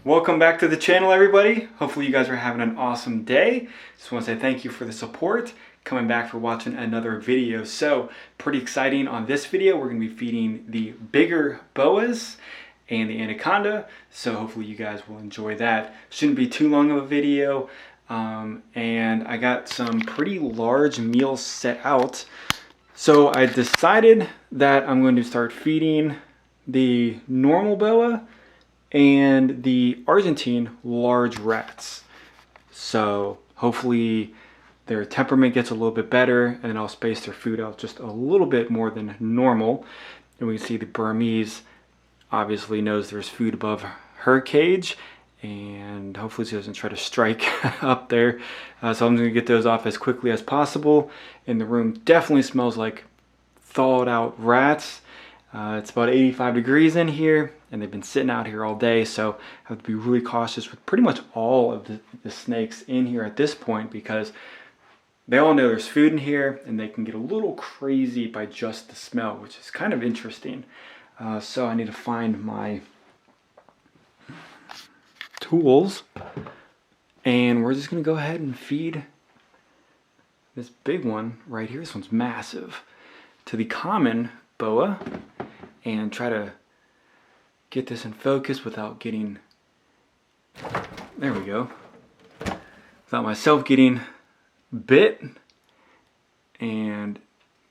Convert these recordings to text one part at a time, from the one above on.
Welcome back to the channel, everybody. Hopefully you guys are having an awesome day. Just want to say thank you for the support, coming back for watching another video. So pretty exciting. On this video we're going to be feeding the bigger boas and the anaconda, so hopefully you guys will enjoy that. Shouldn't be too long of a video, and I got some pretty large meals set out. So I decided that I'm going to start feeding the normal boa and the Argentine large rats. So hopefully their temperament gets a little bit better, and then I'll space their food out just a little bit more than normal. And we can see the Burmese obviously knows there's food above her cage, and hopefully she doesn't try to strike up there. So I'm going to get those off as quickly as possible. And the room definitely smells like thawed out rats. It's about 85 degrees in here, and they've been sitting out here all day, so I have to be really cautious with pretty much all of the snakes in here at this point, because they all know there's food in here and they can get a little crazy by just the smell, which is kind of interesting. So I need to find my tools, and we're just going to go ahead and feed this big one right here. This one's massive, to the common boa, and try to get this in focus without getting, there we go, without myself getting bit, and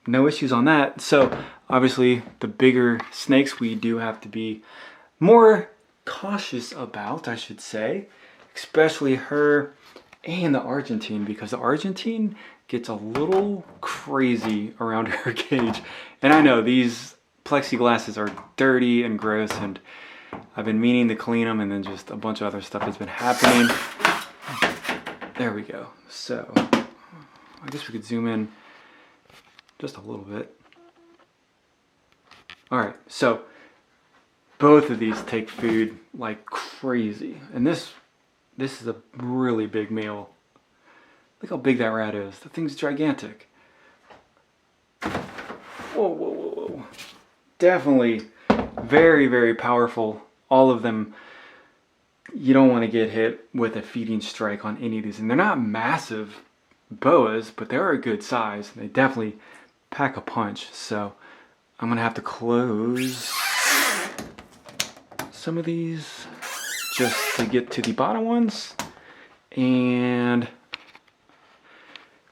no issues on that. So obviously the bigger snakes we do have to be more cautious about, I should say, especially her and the Argentine, because the Argentine gets a little crazy around her cage. And I know these plexiglasses are dirty and gross, and I've been meaning to clean them, and then just a bunch of other stuff has been happening. There we go. So I guess we could zoom in just a little bit. All right, so both of these take food like crazy, and this is a really big meal. Look how big that rat is. The thing's gigantic. Whoa, whoa, whoa, whoa. Definitely very, very powerful. All of them, you don't want to get hit with a feeding strike on any of these. And they're not massive boas, but they're a good size. They definitely pack a punch. So I'm going to have to close some of these just to get to the bottom ones. And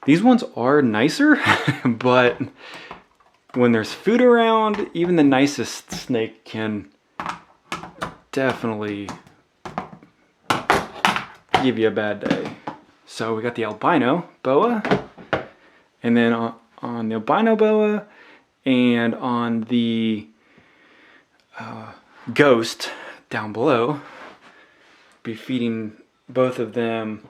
these ones are nicer, but when there's food around, even the nicest snake can definitely give you a bad day. So we got the albino boa, and then on the albino boa and on the ghost down below, be feeding both of them,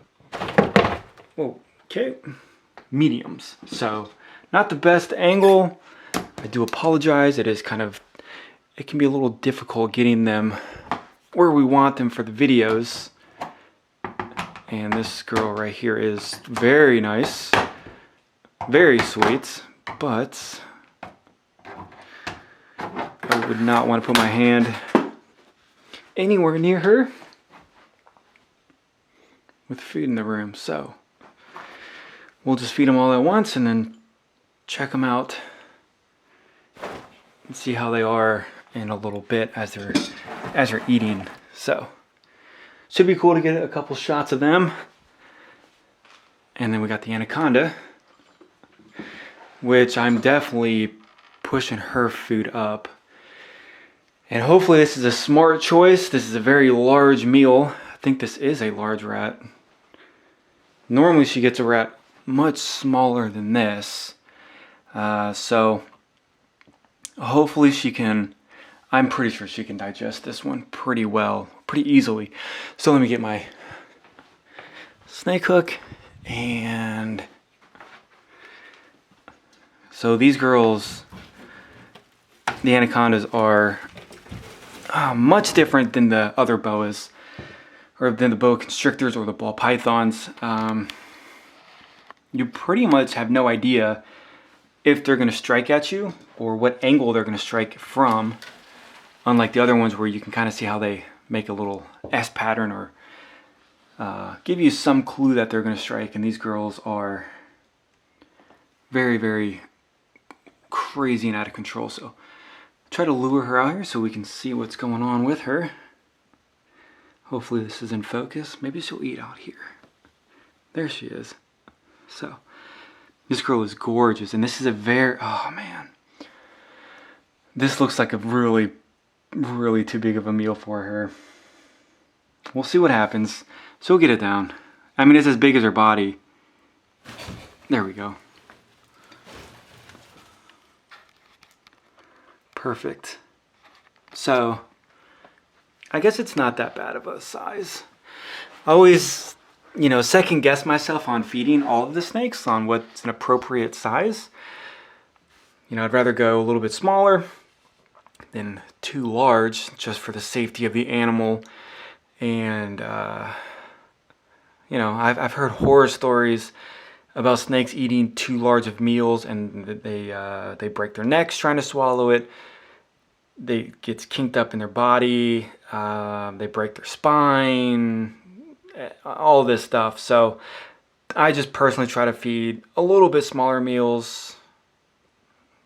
mediums. So not the best angle. I do apologize. It can be a little difficult getting them where we want them for the videos. And this girl right here is very nice, very sweet, but I would not want to put my hand anywhere near her with food in the room. So we'll just feed them all at once and then check them out and see how they are in a little bit as they're eating. So should be cool to get a couple shots of them. And then we got the anaconda, which I'm definitely pushing her food up. And hopefully this is a smart choice. This is a very large meal. I think this is a large rat. Normally she gets a rat much smaller than this. So hopefully she can, I'm pretty sure she can digest this one pretty well, pretty easily. So let me get my snake hook, and so these girls, the anacondas, are much different than the other boas, or than the boa constrictors or the ball pythons. You pretty much have no idea if they're going to strike at you or what angle they're going to strike from, unlike the other ones where you can kind of see how they make a little S pattern or give you some clue that they're going to strike. And these girls are very, very crazy and out of control. So try to lure her out here so we can see what's going on with her. Hopefully this is in focus. Maybe she'll eat out here. There she is. So this girl is gorgeous, and this is a very, oh man, this looks like a really, really too big of a meal for her. We'll see what happens. She'll get it down. I mean, it's as big as her body. There we go. Perfect. So I guess it's not that bad of a size. I always, you know, second guess myself on feeding all of the snakes on what's an appropriate size. You know, I'd rather go a little bit smaller than too large, just for the safety of the animal. And you know, I've heard horror stories about snakes eating too large of meals, and they break their necks trying to swallow it. They gets kinked up in their body. They break their spine. All this stuff. So I just personally try to feed a little bit smaller meals,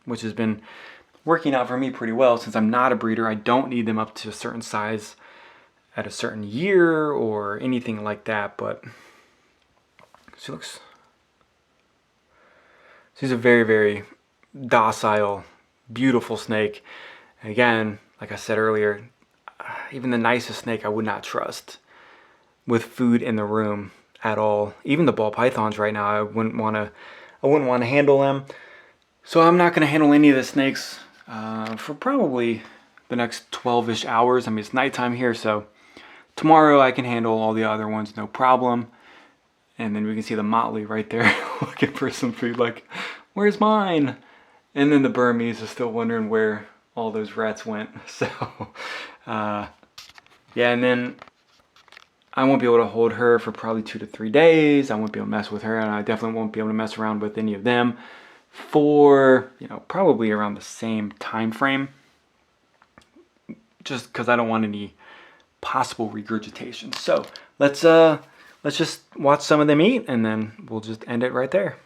which has been working out for me pretty well. Since I'm not a breeder, I don't need them up to a certain size at a certain year or anything like that. But she's a very, very docile, beautiful snake. And again, like I said earlier, even the nicest snake I would not trust with food in the room at all. Even the ball pythons right now, I wouldn't want to handle them. So I'm not going to handle any of the snakes for probably the next 12-ish hours. I mean, it's nighttime here, so tomorrow I can handle all the other ones, no problem. And then we can see the motley right there looking for some food, like, where's mine? And then the Burmese is still wondering where all those rats went. So yeah, and then I won't be able to hold her for probably 2 to 3 days. I won't be able to mess with her, and I definitely won't be able to mess around with any of them for, you know, probably around the same time frame, just because I don't want any possible regurgitation. So let's just watch some of them eat, and then we'll just end it right there.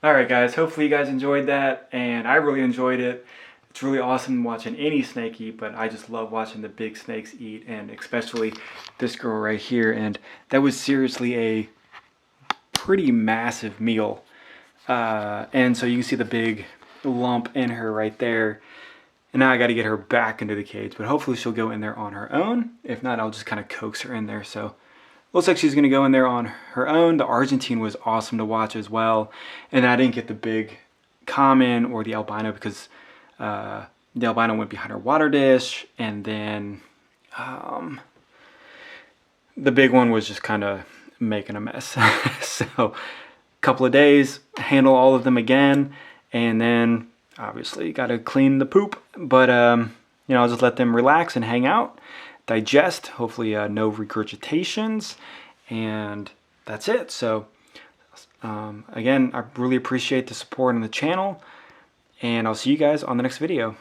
Alright guys, hopefully you guys enjoyed that, and I really enjoyed it. It's really awesome watching any snake eat, but I just love watching the big snakes eat, and especially this girl right here. And that was seriously a pretty massive meal. And so you can see the big lump in her right there. And now I got to get her back into the cage, but hopefully she'll go in there on her own. If not, I'll just kind of coax her in there. So looks like she's going to go in there on her own. The Argentine was awesome to watch as well. And I didn't get the big common or the albino because the albino went behind her water dish. And then the big one was just kind of making a mess. So a couple of days, handle all of them again. And then obviously got to clean the poop. But, you know, I'll just let them relax and hang out, digest, hopefully no regurgitations, and that's it. So again, I really appreciate the support on the channel, and I'll see you guys on the next video.